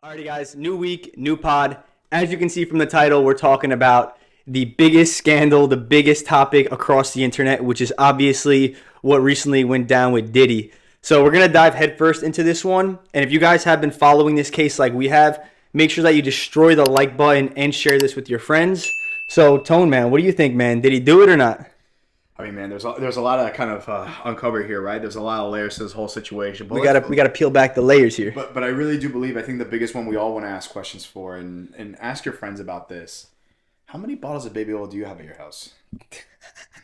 Alrighty, guys, new week, new pod. As you can see from the title, we're talking about the biggest scandal, the biggest topic across the internet, which is obviously what recently went down with Diddy. So we're going to dive headfirst into this one. And if you guys have been following this case like we have, make sure that you destroy the like button and share this with your friends. So, Tone, man, what do you think, man? Did he do it or not? I mean, man, there's a lot of kind of uncover here, right? There's a lot of layers to this whole situation. But We gotta peel back the layers here. But I really do believe, I think the biggest one we all want to ask questions for and ask your friends about this. How many bottles of baby oil do you have at your house?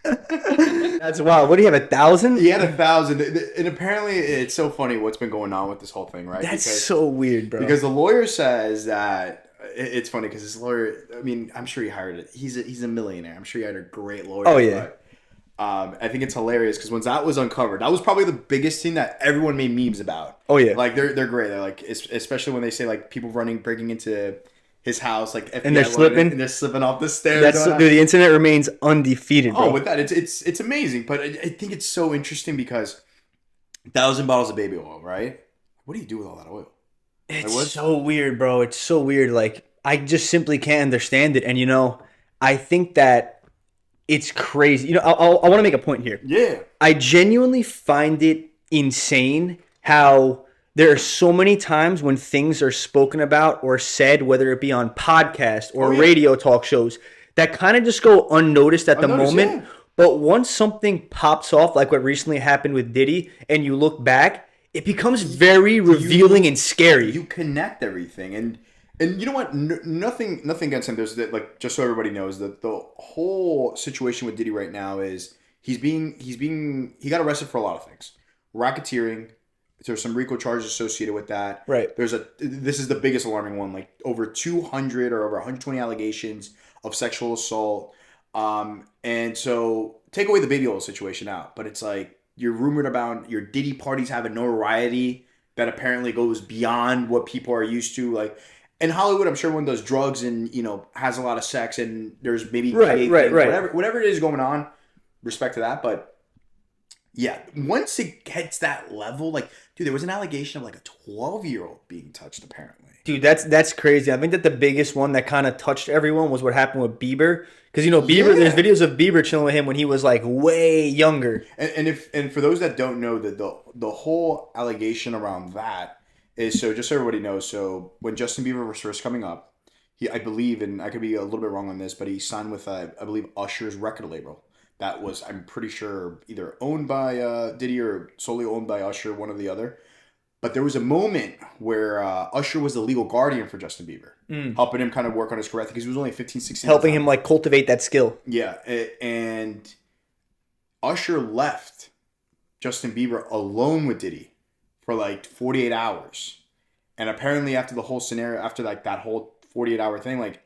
That's wild. What do you have, 1,000? He had 1,000. And apparently it's so funny what's been going on with this whole thing, right? That's so weird, bro. Because the lawyer says that it's funny because his lawyer, I mean, I'm sure he hired it. He's a millionaire. I'm sure he hired a great lawyer. Oh, yeah. But, I think it's hilarious because once that was uncovered, that was probably the biggest thing that everyone made memes about. Oh yeah, like they're great. They're like, especially when they say like people breaking into his house, like FBI and they're slipping, and they're slipping off the stairs. Dude, the internet remains undefeated, bro. Oh, with that, it's amazing. But I think it's so interesting because 1,000 bottles of baby oil, right? What do you do with all that oil? It's so weird, bro. It's so weird. Like I just simply can't understand it. And I think that. It's crazy. I want to make a point here. Yeah. I genuinely find it insane how there are so many times when things are spoken about or said, whether it be on podcasts or radio talk shows, that kind of just go unnoticed at the moment. Yeah. But once something pops off, like what recently happened with Diddy, and you look back, it becomes very revealing and scary. You connect everything. And you know what? Nothing against him. There's that, like, just so everybody knows that the whole situation with Diddy right now is he got arrested for a lot of things. Racketeering. There's some RICO charges associated with that. Right. This is the biggest alarming one. Like over 200 or over 120 allegations of sexual assault. And so take away the baby oil situation out, but it's like you're rumored about your Diddy parties having notoriety that apparently goes beyond what people are used to, like. In Hollywood, I'm sure everyone does drugs and, has a lot of sex and there's maybe right. Whatever it is going on, respect to that. But yeah, once it gets that level, like, dude, there was an allegation of like a 12-year-old being touched apparently. Dude, that's crazy. I think that the biggest one that kind of touched everyone was what happened with Bieber. Because, Bieber, there's videos of Bieber chilling with him when he was like way younger. And for those that don't know, that the whole allegation around that is, so just so everybody knows, so when Justin Bieber was first coming up, I believe, and I could be a little bit wrong on this, but he signed with, I believe, Usher's record label. That was, I'm pretty sure, either owned by Diddy or solely owned by Usher, one or the other. But there was a moment where Usher was the legal guardian for Justin Bieber, helping him kind of work on his career because he was only 15, 16. Helping him, like, cultivate that skill. Yeah, and Usher left Justin Bieber alone with Diddy for like 48 hours. And apparently after the whole scenario, after like that whole 48-hour thing, like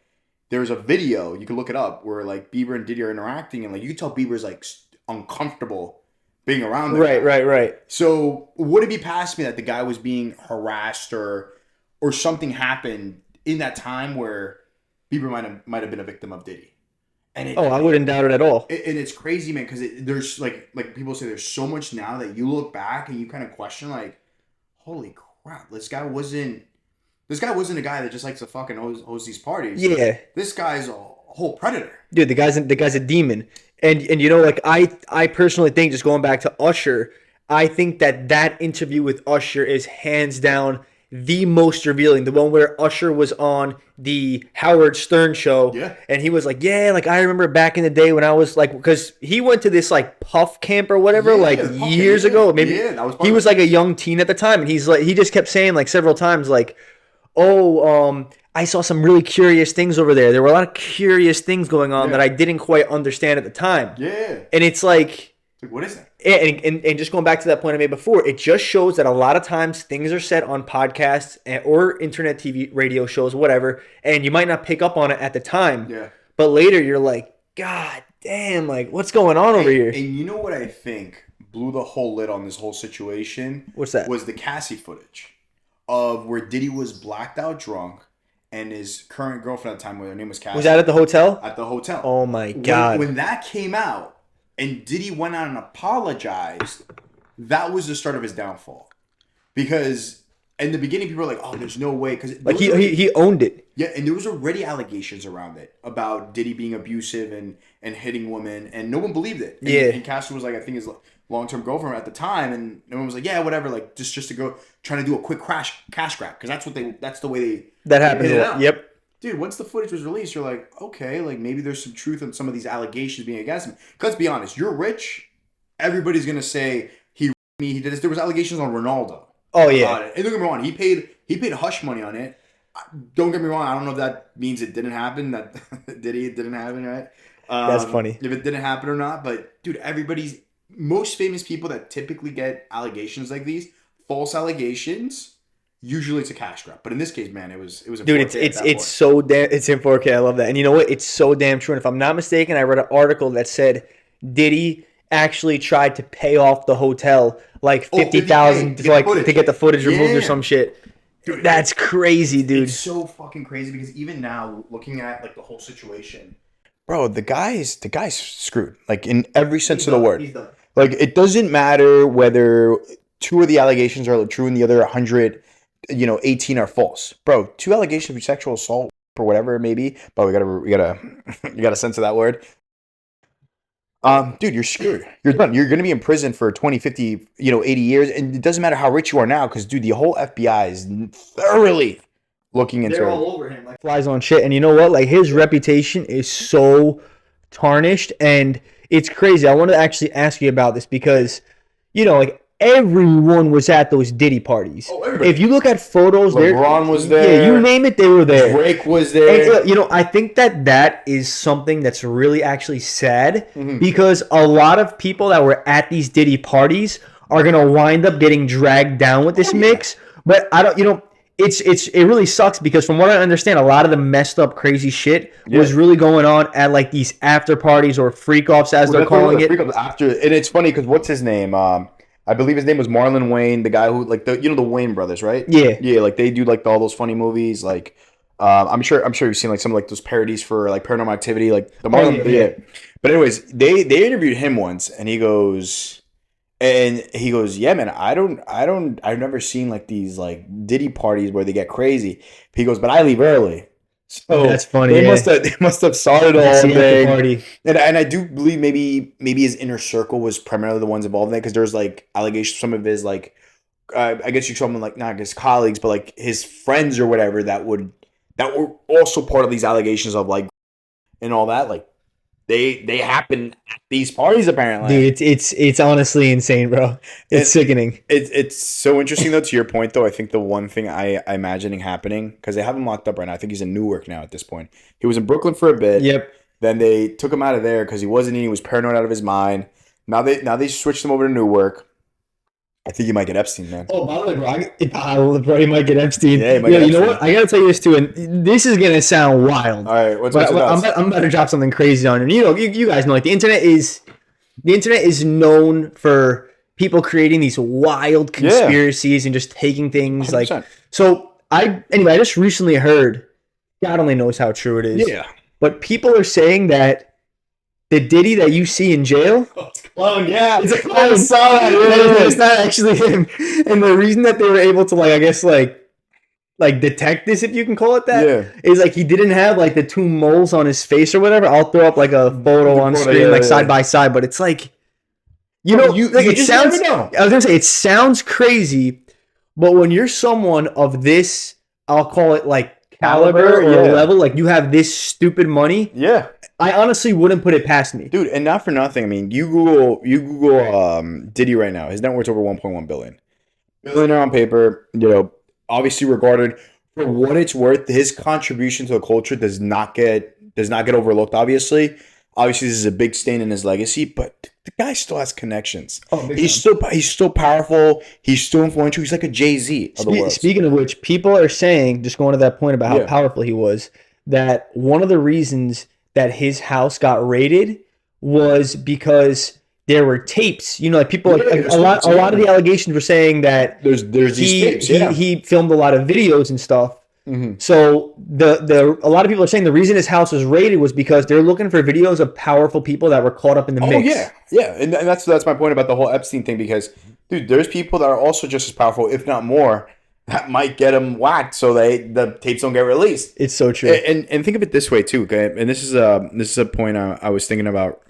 there's a video, you can look it up, where like Bieber and Diddy are interacting and like you can tell Bieber's like uncomfortable being around them. Right. So would it be past me that the guy was being harassed or something happened in that time where Bieber might have been a victim of Diddy? I wouldn't doubt it at all. And it's crazy, man, because there's like people say there's so much now that you look back and you kind of question, like, holy crap, this guy wasn't a guy that just likes to fucking host these parties. Yeah. This guy's a whole predator. Dude, the guy's a demon. And like I personally think, just going back to Usher, I think that interview with Usher is hands down the most revealing. The one where Usher was on the Howard Stern show. Yeah. And he was like, yeah, like I remember back in the day when I was like, because he went to this like Puff camp or whatever, like years ago. Maybe he was like a young teen at the time. And he's like, he just kept saying like several times, like, I saw some really curious things over there. There were a lot of curious things going on that I didn't quite understand at the time. Yeah. And it's like, what is that? And just going back to that point I made before, it just shows that a lot of times things are said on podcasts or internet TV, radio shows, whatever, and you might not pick up on it at the time. Yeah. But later you're like, God damn, like what's going on over here? And you know what I think blew the whole lid on this whole situation? What's that? Was the Cassie footage of where Diddy was blacked out drunk and his current girlfriend at the time, where her name was Cassie. Was that at the hotel? At the hotel. Oh my God. When that came out, and Diddy went out and apologized, that was the start of his downfall. Because in the beginning, people were like, "Oh, there's no way," because Like he owned it. yeah, and there was already allegations around it about Diddy being abusive and hitting women, and no one believed it. And Cassie was like, I think his long-term girlfriend at the time, and no one was like, yeah, whatever, like just to go trying to do a quick cash grab, because that's the way that happens. Yep. Dude, once the footage was released, you're like, okay, like maybe there's some truth in some of these allegations being against him. Because let's be honest, you're rich, everybody's gonna say he did this. There was allegations on Ronaldo. Oh yeah. And don't get me wrong, he paid hush money on it. Don't get me wrong, I don't know if that means it didn't happen. That it didn't happen, right? That's funny. If it didn't happen or not, but dude, everybody's most famous people that typically get allegations like these, false allegations. Usually it's a cash grab, but in this case, man, it was. Dude, it's so damn. It's in 4K. I love that, and you know what? It's so damn true. And if I'm not mistaken, I read an article that said Diddy actually tried to pay off the hotel like $50,000 to get the footage removed or some shit. Dude, that's crazy, dude. It's so fucking crazy because even now, looking at like the whole situation, bro, the guy's screwed. Like in every sense of the word. He's done. Like it doesn't matter whether 2 of the allegations are true and the other 100, 18 are false. Bro, 2 allegations of sexual assault or whatever it may be. But we gotta you gotta censor that word. Dude, you're screwed. You're done. You're going to be in prison for 20, 50, 80 years. And it doesn't matter how rich you are now because, dude, the whole FBI is thoroughly looking into it. They're all over him like flies on shit. And you know what? Like, his reputation is so tarnished. And it's crazy. I want to actually ask you about this because, like, everyone was at those Diddy parties. Oh, if you look at photos, LeBron was there. Yeah, you name it, they were there. Drake was there. And, I think that is something that's really actually sad because a lot of people that were at these Diddy parties are gonna wind up getting dragged down with this mix. But I don't, it really sucks because from what I understand, a lot of the messed up crazy shit was really going on at like these after parties or freak offs as they're calling it. After, and it's funny because what's his name? I believe his name was Marlon Wayne, the guy who like the Wayne brothers, right? Yeah, like they do like all those funny movies. Like, I'm sure you've seen like some of like those parodies for like Paranormal Activity, like the Marlon. Yeah. But anyways, they interviewed him once, and he goes, yeah, man, I've never seen like these like Diddy parties where they get crazy. He goes, but I leave early. So that's funny. They must have saw it all day. Party. And I do believe maybe his inner circle was primarily the ones involved in it because there's like allegations, some of his like I guess you call them like not his colleagues, but like his friends or whatever that were also part of these allegations of like and all that. Like they happen at these parties apparently. Dude, it's honestly insane, bro. It's sickening. It's so interesting though. To your point though, I think the one thing I imagining happening because they have him locked up right now. I think he's in Newark now at this point. He was in Brooklyn for a bit. Yep. Then they took him out of there because he wasn't eating. He was paranoid out of his mind. Now they switched him over to Newark. I think you might get Epstein, man. Oh, by the way, bro, you might get Epstein. Yeah, you know what? I gotta tell you this too, and this is gonna sound wild. All right, what's I'm about to drop something crazy on you. You guys know, like the internet is known for people creating these wild conspiracies and just taking things 100%. Like. So I just recently heard. God only knows how true it is. Yeah. But people are saying that the Diddy that you see in jail. Oh, it's a clone, yeah. It's a clone. I saw that. It's not actually him. And the reason that they were able to, like, I guess, like detect this, if you can call it that, is like he didn't have like the 2 moles on his face or whatever. I'll throw up like a photo on screen, side by side. But it's like, it sounds. I was gonna say it sounds crazy, but when you're someone of this, I'll call it like caliber or level, like you have this stupid money. Yeah. I honestly wouldn't put it past me. Dude, and not for nothing. I mean, you Google Diddy right now. His net worth's over 1.1 billion. Billionaire on paper, obviously regarded for what it's worth. His contribution to the culture does not get overlooked, obviously. Obviously, this is a big stain in his legacy, but the guy still has connections. He's still powerful. He's still influential. He's like a Jay-Z of the world. Speaking of which, people are saying, just going to that point about how powerful he was, that one of the reasons that his house got raided was because there were tapes. Like people, a lot of the allegations were saying that there's these tapes. He filmed a lot of videos and stuff. Mm-hmm. So a lot of people are saying the reason his house was raided was because they're looking for videos of powerful people that were caught up in the mix. Yeah, and that's my point about the whole Epstein thing because, dude, there's people that are also just as powerful, if not more, that might get him whacked, so the tapes don't get released. It's so true. And think of it this way too, okay? And this is a point I was thinking about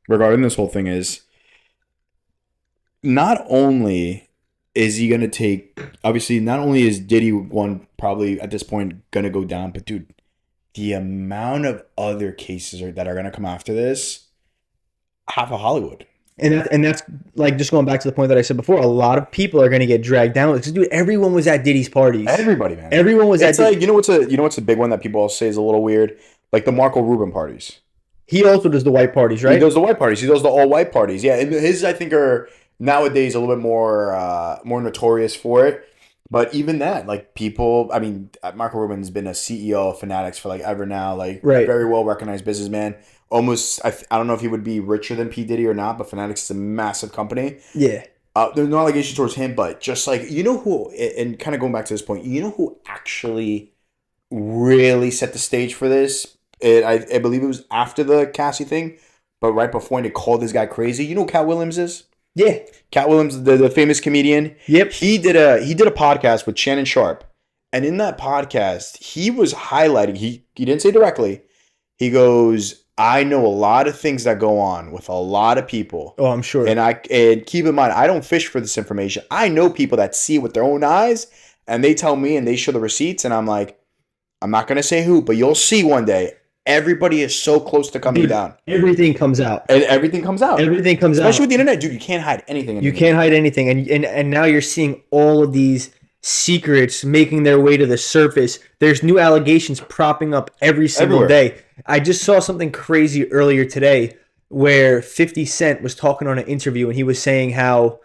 regarding this whole thing is not only is he gonna take, obviously not only is Diddy one probably at this point gonna go down, but dude, the amount of other cases that are gonna come after this, half of Hollywood. And that's like just going back to the point that I said before. A lot of people are going to get dragged down because, dude, everyone was at Diddy's parties. Everybody, man. Everyone was It's at. like you know what's a big one that people all say is a little weird, like the Marco Rubin parties. He also does the white parties, right? He does the white parties. He does the all white parties. Yeah, and his I think are nowadays a little bit more notorious for it. But even that, like people, I mean, Marco Rubin's been a CEO of Fanatics for like ever now, like Right. very well recognized businessman. Almost, I don't know if he would be richer than P Diddy or not, but Fanatics is a massive company. Yeah. There's no allegation towards him, but just like you know who, and kind of going back to this point, you know who actually really set the stage for this? I believe it was after the Cassie thing, but right before, and they called this guy crazy. You know who Cat Williams is? Yeah. Cat Williams, the famous comedian. Yep. He did a podcast with Shannon Sharp, and in that podcast, he was highlighting. He didn't say directly. He goes, "I know a lot of things that go on with a lot of people." Oh, I'm sure. And keep in mind, I don't fish for this information. I know people that see it with their own eyes, and they tell me, and they show the receipts, and I'm like, I'm not gonna say who, but you'll see one day. Everybody is so close to coming Dude, down, everything comes out. and everything comes out. Everything comes Especially out. with the internet, dude. You can't hide anything. You can't hide anything, and now you're seeing all of these secrets making their way to the surface. There's new allegations propping up every single Everywhere. day. I just saw something crazy earlier today where 50 Cent was talking on an interview and he was saying how,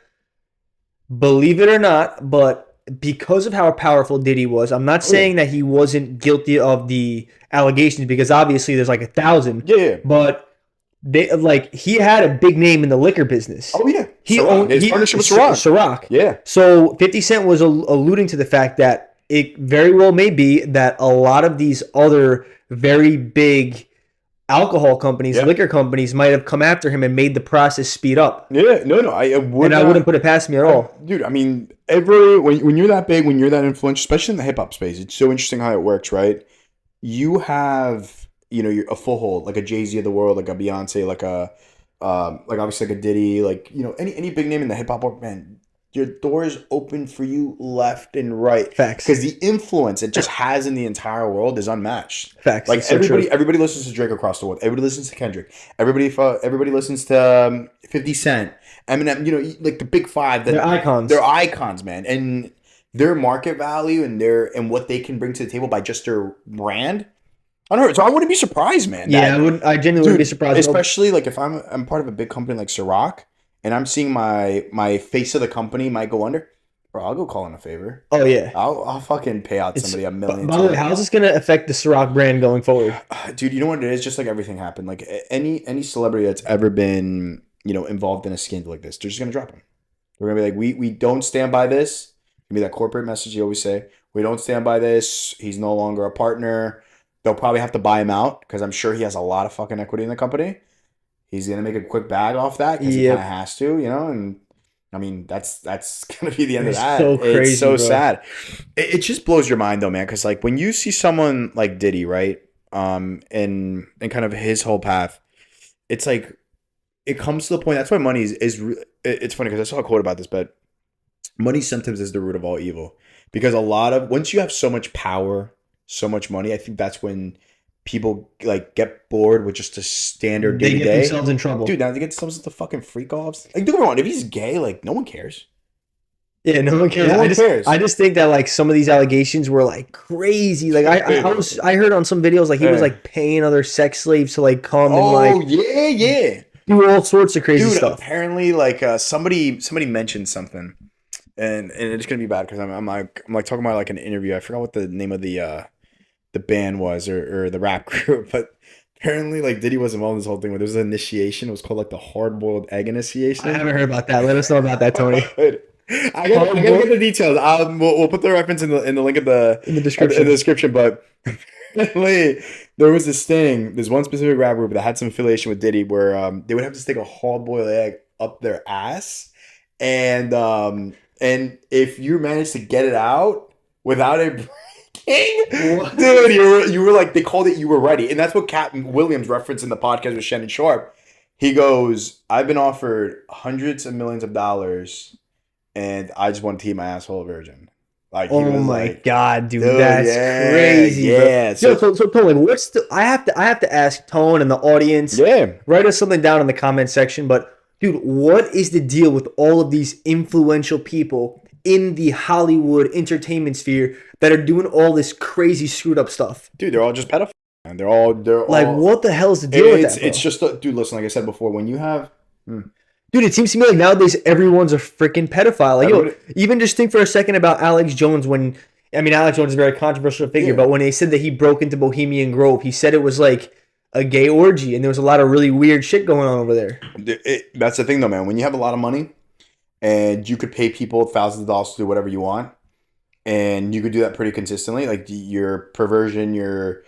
believe it or not, but because of how powerful Diddy was, I'm not saying that he wasn't guilty of the allegations because obviously there's like 1,000. Yeah. But he had a big name in the liquor business. Oh yeah. He Ciroc. owned His partnership with Ciroc. Ciroc. Yeah. So 50 Cent was alluding to the fact that it very well may be that a lot of these other very big alcohol companies, Yeah. liquor companies, might have come after him and made the process speed up. Yeah. No. I would. And I wouldn't put it past me at all. Dude, I mean, when you're that big, when you're that influential, especially in the hip hop space, it's so interesting how it works, right? You have, you're a full hold, like a Jay-Z of the world, like a Beyonce, like obviously like a Diddy, like, any big name in the hip hop world, man, your doors open for you left and right. Facts. Because the influence it just has in the entire world is unmatched. Facts. Like It's so true. everybody listens to Drake across the world. Everybody listens to Kendrick. Everybody listens to 50 Cent. Eminem, like the big five. They're icons. They're icons, man. And their market value and what they can bring to the table by just their brand. I don't know. So I wouldn't be surprised, man. Yeah, I genuinely wouldn't be surprised. Especially like if I'm part of a big company like Ciroc and I'm seeing my face of the company might go under, bro, I'll go call in a favor. Oh, yeah. I'll fucking pay out somebody $1 million. By the way, how is this going to affect the Ciroc brand going forward? Dude, you know what it is? Just like everything happened. Like any celebrity that's ever been, involved in a scandal like this, they're just gonna drop him. They're gonna be like, we don't stand by this. Give me that corporate message you always say. We don't stand by this. He's no longer a partner. They'll probably have to buy him out because I'm sure he has a lot of fucking equity in the company. He's gonna make a quick bag off that because he kind of has to, and I mean that's gonna be the end of that. So crazy, it's so bro. sad. It just blows your mind though, man. Because like when you see someone like Diddy, right, and kind of his whole path, it's like it comes to the point. That's why money is it's funny because I saw a quote about this, but money sometimes is the root of all evil because once you have so much power, so much money, I think that's when people like get bored with just a standard day They to get day. themselves in trouble. Dude, now they get themselves into fucking freak offs. Like, don't get me wrong, if he's gay, like no one cares. Yeah, no one cares. No one cares. I just think that like some of these allegations were like crazy. Like I heard on some videos like he was like paying other sex slaves to like come and like yeah. do all sorts of crazy Dude, stuff. apparently like somebody mentioned something, and it's gonna be bad because I'm like talking about like an interview. I forgot what the name of the band was or the rap group, but apparently like Diddy was involved in this whole thing where there was an initiation. It was called like the hard boiled egg initiation. I haven't heard about that. Let us know about that, Tony. I gotta get the details. We'll put the reference in the link of In the description. In the description, but apparently there was this thing. There's one specific rap group that had some affiliation with Diddy where they would have to stick a hard boiled egg up their ass, and if you managed to get it out, without it breaking. What? Dude, you were like, they called it You Were Ready. And that's what Captain Williams referenced in the podcast with Shannon Sharp. He goes, I've been offered hundreds of millions of dollars and I just want to keep my asshole a virgin. Like, he Oh was my like, God, dude, dude, that's yeah, crazy. yeah. Bro. So Tone, what's the? I have to ask Tone and the audience. Yeah. Write us something down in the comment section. But dude, what is the deal with all of these influential people in the Hollywood entertainment sphere that are doing all this crazy screwed up stuff? Dude, they're all just pedophiles. And they're all Like, what the hell is the deal with that? Bro? It's just, dude, listen, like I said before, when you have... Dude, it seems to me like nowadays everyone's a freaking pedophile. Like, yo, even just think for a second about Alex Jones when, I mean, Alex Jones is a very controversial figure, but when they said that he broke into Bohemian Grove, he said it was like a gay orgy, and there was a lot of really weird shit going on over there. That's the thing, though, man. When you have a lot of money and you could pay people thousands of dollars to do whatever you want, and you could do that pretty consistently, like your perversion, your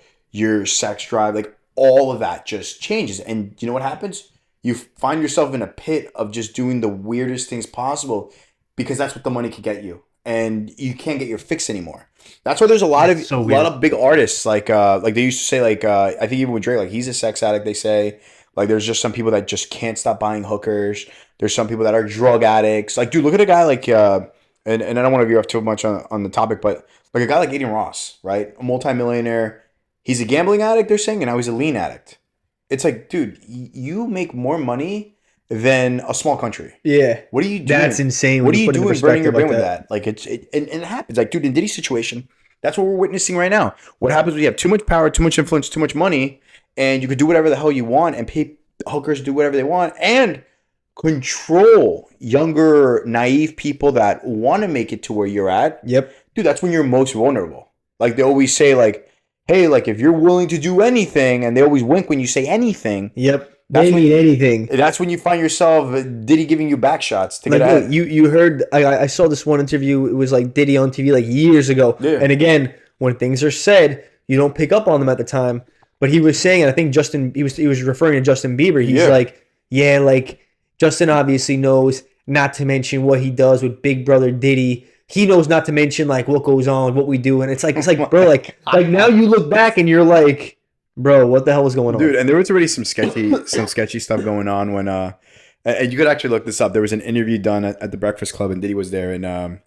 sex drive, like all of that just changes. And you know what happens? You find yourself in a pit of just doing the weirdest things possible because that's what the money can get you, and you can't get your fix anymore. That's why there's a lot of big artists like they used to say, like I think even with Drake, like he's a sex addict. They say, like, there's just some people that just can't stop buying hookers. There's some people that are drug addicts. Like, dude, look at a guy like and I don't want to veer off too much on the topic, but like a guy like Aiden Ross, right? A multimillionaire. He's a gambling addict, they're saying, and now he's a lean addict. It's like, dude, you make more money than a small country. Yeah. What are you doing? That's insane. What are you doing burning your brain like with that? Like, and it happens. Like, dude, in Diddy's situation, that's what we're witnessing right now. What happens when you have too much power, too much influence, too much money, and you could do whatever the hell you want and pay hookers to do whatever they want and control younger, naive people that want to make it to where you're at. Yep. Dude, that's when you're most vulnerable. Like, they always say, like, hey, like, if you're willing to do anything, and they always wink when you say anything. Yep. They mean anything. That's when you find yourself Diddy giving you back shots to get ahead. You heard, I saw this one interview, it was like Diddy on TV like years ago. Yeah. And again, when things are said, you don't pick up on them at the time. But he was saying, and I think he was referring to Justin Bieber. He's like, yeah, like, Justin obviously knows not to mention what he does with Big Brother Diddy. He knows not to mention like what goes on, what we do, and it's like bro, like now you look back and you're like, bro, what the hell was going on, dude? And there was already some sketchy stuff going on when and you could actually look this up. There was an interview done at the Breakfast Club, and Diddy was there, and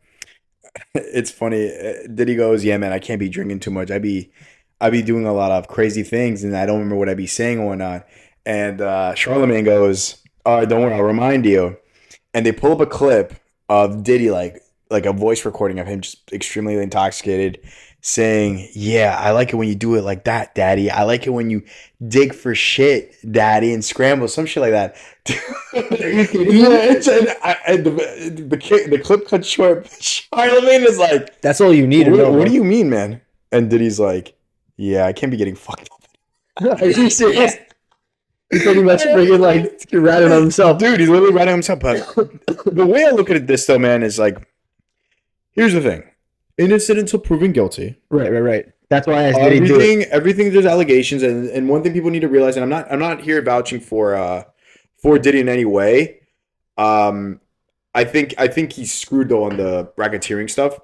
it's funny. Diddy goes, "Yeah, man, I can't be drinking too much. I be doing a lot of crazy things, and I don't remember what I be saying or whatnot." And Charlemagne goes, "All right, don't worry, I'll remind you." And they pull up a clip of Diddy like a voice recording of him just extremely intoxicated saying, "Yeah, I like it when you do it like that, daddy. I like it when you dig for shit, daddy, and scramble," some shit like that. The clip cut short. Charlemagne is like, that's all you need. What do you mean, man? And Diddy's like, "Yeah, I can't be getting fucked up." Are you serious? He's pretty much freaking like ratting on himself. Dude, he's literally ratting on himself. But the way I look at this though, man, is like, here's the thing. Innocent until proven guilty. Right. That's why I asked everything there's allegations, and one thing people need to realize, and I'm not here vouching for Diddy in any way. I think he's screwed though on the racketeering stuff.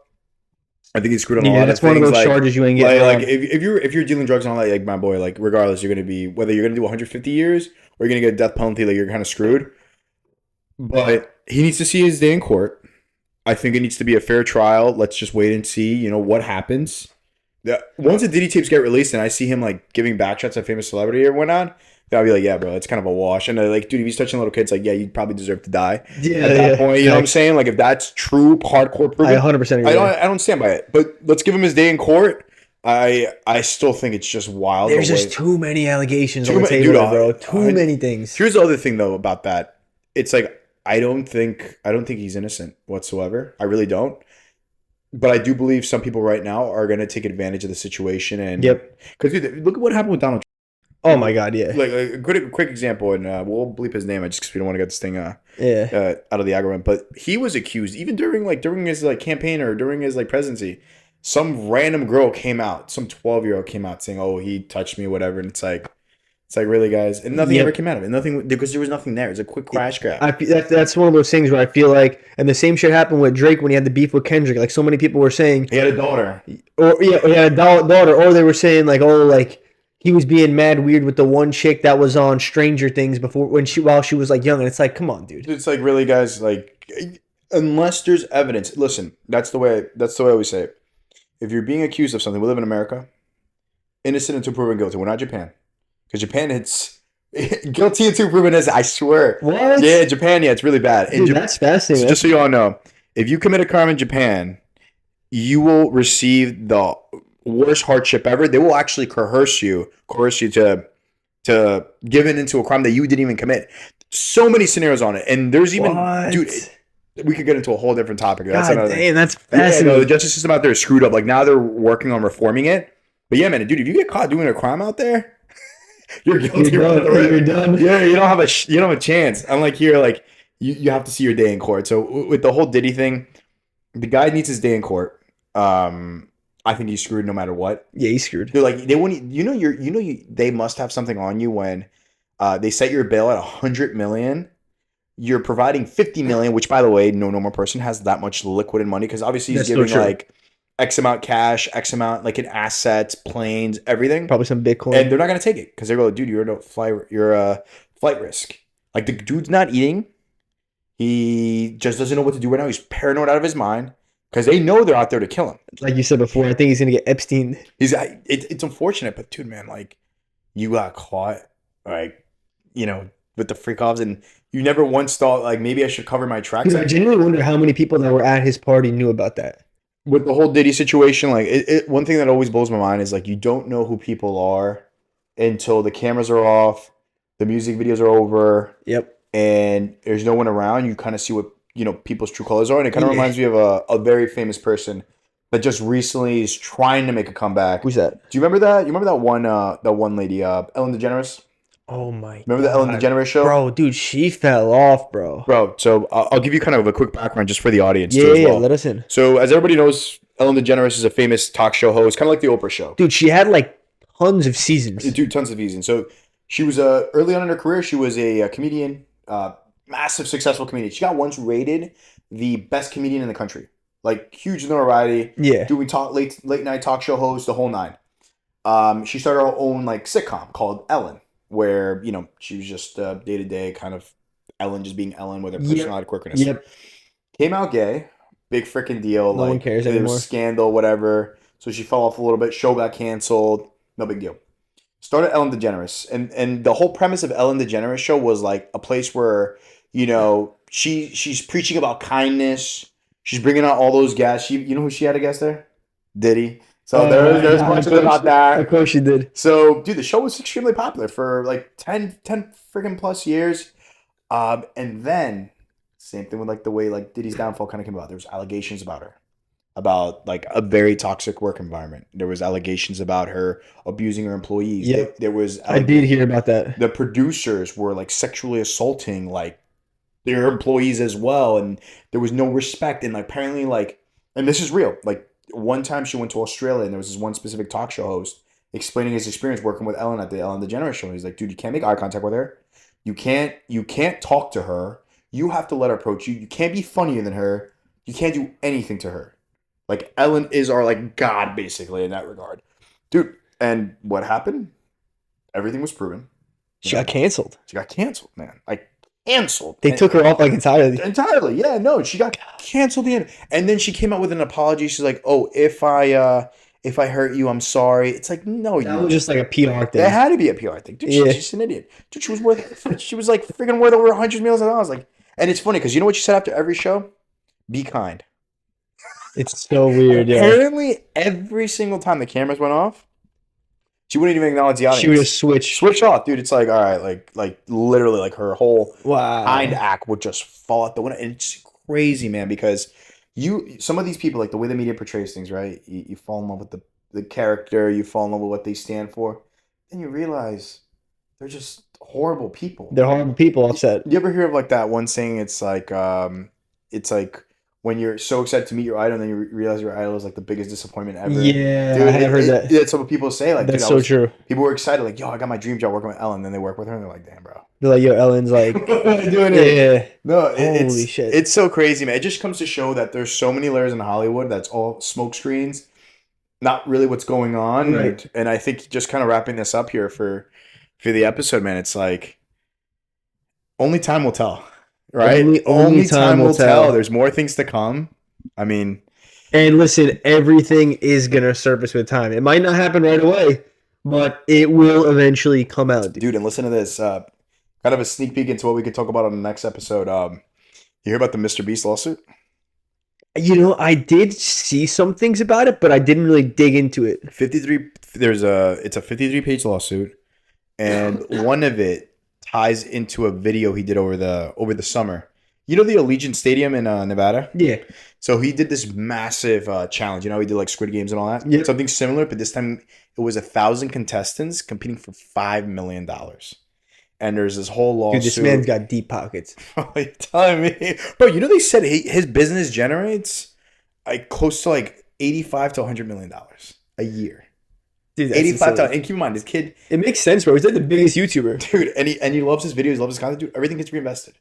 I think he's screwed on a lot of things. Yeah, that's one of those charges you ain't getting. Like if you're dealing drugs and all that, like my boy, like regardless, you're gonna be, whether you're gonna do 150 years or you're gonna get a death penalty, like you're kind of screwed. But he needs to see his day in court. I think it needs to be a fair trial. Let's just wait and see, what happens. Once the Diddy tapes get released and I see him like giving backshots at famous celebrity or whatnot, then I'll be like, yeah, bro, it's kind of a wash. And like, dude, if he's touching little kids, like, yeah, you probably deserve to die. Yeah, at that point, you know what I'm saying? Like, if that's true, hardcore proven, I 100% agree. I don't stand by it. But let's give him his day in court. I still think it's just wild. There's just too many allegations on the table, bro. Too many things. Here's the other thing though about that. It's like, I don't think he's innocent whatsoever. I really don't. But I do believe some people right now are going to take advantage of the situation. And because look at what happened with Donald Trump. Oh my God, yeah. Like a quick example, and we'll bleep his name just because we don't want to get this thing out of the algorithm. But he was accused even during his like campaign or during his like presidency. Some random girl came out, some 12-year-old came out saying, "Oh, he touched me," whatever, and it's like, It's like, really, guys, and nothing Yep. ever came out of it. Nothing, because there was nothing there. It's a quick crash grab. That's one of those things where I feel like, and the same shit happened with Drake when he had the beef with Kendrick. Like so many people were saying, He had a daughter. or he had a daughter, or they were saying like, oh, like he was being mad weird with the one chick that was on Stranger Things before while she was like young, and it's like, come on, dude. It's like, really, guys, like, unless there's evidence. Listen, that's the way I always say it. If you're being accused of something, we live in America. Innocent until proven guilty. We're not Japan, because Japan, it's guilty until proven innocent. I swear. What? Yeah, Japan. Yeah, it's really bad. Dude, that's fascinating. Just so you all know, if you commit a crime in Japan, you will receive the worst hardship ever. They will actually coerce you to give in into a crime that you didn't even commit. So many scenarios on it, and there's even dude. We could get into a whole different topic. That's God another damn, thing. that's Yeah, fascinating. no, the justice system out there is screwed up. Like now they're working on reforming it. But yeah, man, dude, if you get caught doing a crime out there, you're guilty. You're done. Yeah, you don't have a chance. Unlike here, like you have to see your day in court. So with the whole Diddy thing, the guy needs his day in court. I think he's screwed no matter what. Yeah, he's screwed. Dude, like they won't. They must have something on you when they set your bail at $100 million. You're providing $50 million, which, by the way, no normal person has that much liquid money because obviously he's giving like X amount cash, X amount like in assets, planes, everything. Probably some Bitcoin. And they're not gonna take it because they go, dude, you're a flight risk. Like the dude's not eating. He just doesn't know what to do right now. He's paranoid out of his mind because they know they're out there to kill him. Like you said before, I think he's gonna get Epstein. It's unfortunate, but dude, man, like you got caught, like with the freak offs, and you never once thought like maybe I should cover my tracks. Dude, I genuinely wonder how many people that were at his party knew about that. With the whole Diddy situation, like one thing that always blows my mind is like you don't know who people are until the cameras are off, the music videos are over, Yep. and there's no one around. You kind of see what people's true colors are, and it kind of reminds me of a very famous person that just recently is trying to make a comeback. Who's that? Do you remember that? You remember that one lady, Ellen DeGeneres? Oh my! Remember the Ellen DeGeneres show? Bro, dude, she fell off, bro. Bro, so I'll give you kind of a quick background just for the audience Yeah, too as well. let us in. So as everybody knows, Ellen DeGeneres is a famous talk show host, kind of like the Oprah show. Dude, she had like tons of seasons. Dude, tons of seasons. So she was early on in her career, she was a comedian, massive successful comedian. She got once rated the best comedian in the country, like huge notoriety. Yeah. Doing late night talk show host, the whole nine. She started her own like sitcom called Ellen, where she was just day to day kind of Ellen just being Ellen with her personality quirkiness. Yep. Came out gay, big freaking deal. No one cares there anymore. was scandal, whatever. So she fell off a little bit. Show got canceled. No big deal. Started Ellen DeGeneres, and the whole premise of Ellen DeGeneres show was like a place where she's preaching about kindness. She's bringing out all those guests. You know who she had a guest there? Diddy. So there's questions about that. Of course she did. So, dude, the show was extremely popular for like 10 freaking plus years. And then, same thing with like the way like Diddy's downfall kind of came about. There was allegations about her, about like a very toxic work environment. There was allegations about her abusing her employees. Yep. There was. I did hear about that. The producers were like sexually assaulting like their employees as well, and there was no respect. And like, apparently, like, and this is real. Like one time she went to Australia, and there was this one specific talk show host explaining his experience working with Ellen at the Ellen DeGeneres show. He's like, dude, you can't make eye contact with her. You can't talk to her. You have to let her approach you. You can't be funnier than her. You can't do anything to her. Like Ellen is our like God basically in that regard, dude. And what happened? Everything was proven. She got canceled. She got canceled, man. Like canceled. They took her off like entirely. Entirely, yeah. No, she got canceled in, and then she came out with an apology. She's like, "Oh, if I hurt you, I'm sorry." It's like, no, That was just like a PR thing. That had to be a PR thing, dude. Yeah. She's an idiot, dude. She was like freaking worth over $100 million. Like, and it's funny because you know what she said after every show? Be kind. It's so weird, yeah. Apparently, every single time the cameras went off, she wouldn't even acknowledge the audience. She would just switch off, dude. It's like, all right, like literally, like her whole kind act would just fall out the window. And it's crazy, man, because some of these people, like the way the media portrays things, right? You fall in love with the character, you fall in love with what they stand for, then you realize they're just horrible people. They're horrible people. Upset. You ever hear of like that one saying? It's like when you're so excited to meet your idol and then you realize your idol is like the biggest disappointment ever. Yeah, Dude, I have heard that. That's what people say. Like, That's dude, so true. people were excited, like, yo, I got my dream job working with Ellen. Then they work with her and they're like, damn, bro. They're like, yo, Ellen's like, Doing it. yeah. No, Holy shit. It's so crazy, man. It just comes to show that there's so many layers in Hollywood that's all smoke screens, not really what's going on. Right. And I think just kind of wrapping this up here for the episode, man, it's like only time will tell, right? Only time will tell. There's more things to come. I mean, and listen, everything is going to surface with time. It might not happen right away, but it will eventually come out. Dude, and listen to this. Kind of a sneak peek into what we could talk about on the next episode. You hear about the Mr. Beast lawsuit? You know, I did see some things about it, but I didn't really dig into it. It's a 53-page lawsuit, and one of it ties into a video he did over the summer. You know the Allegiant Stadium in Nevada? Yeah. So he did this massive challenge. You know, he did like Squid Games and all that. Yep. Something similar, but this time it was 1,000 contestants competing for $5 million. And there's this whole lawsuit. Dude, this man's got deep pockets. You're telling me, bro? You know they said his business generates like close to like $85 to $100 million a year. Dude, that's 85 insane. and keep in mind, this kid, It makes sense, bro. He's like the biggest YouTuber. dude, and he loves his videos, loves his content. Dude, everything gets reinvested.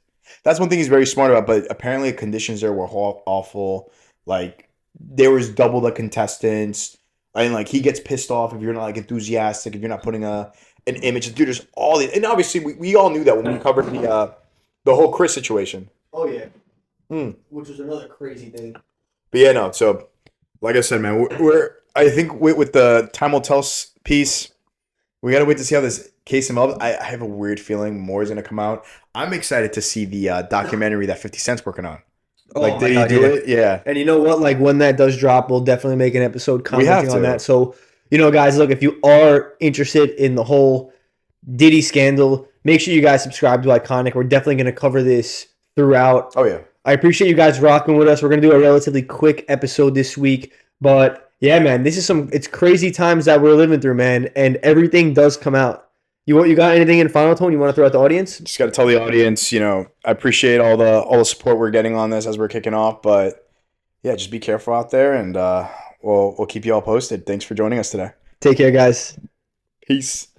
That's one thing he's very smart about. But apparently, the conditions there were awful. Like there was double the contestants, and like he gets pissed off if you're not like enthusiastic, if you're not putting an image. Dude, there's all the, and obviously we all knew that when we covered the whole Chris situation. Oh, yeah. Which was another crazy thing. But yeah, no. So, like I said, man, we're I think with the time will tell piece, we gotta wait to see how this case develops. I have a weird feeling more is gonna come out. I'm excited to see the documentary that 50 Cent's working on. Like, did he do it? Yeah. And you know what? Like, when that does drop, we'll definitely make an episode commenting on that. So, you know, guys, look, if you are interested in the whole Diddy scandal, make sure you guys subscribe to Iconic. We're definitely going to cover this throughout. Oh, yeah. I appreciate you guys rocking with us. We're going to do a relatively quick episode this week. But, yeah, man, it's crazy times that we're living through, man. And everything does come out. You got anything in final tone you want to throw at the audience? Just got to tell the audience, you know, I appreciate all the support we're getting on this as we're kicking off. But, yeah, just be careful out there, and we'll keep you all posted. Thanks for joining us today. Take care, guys. Peace.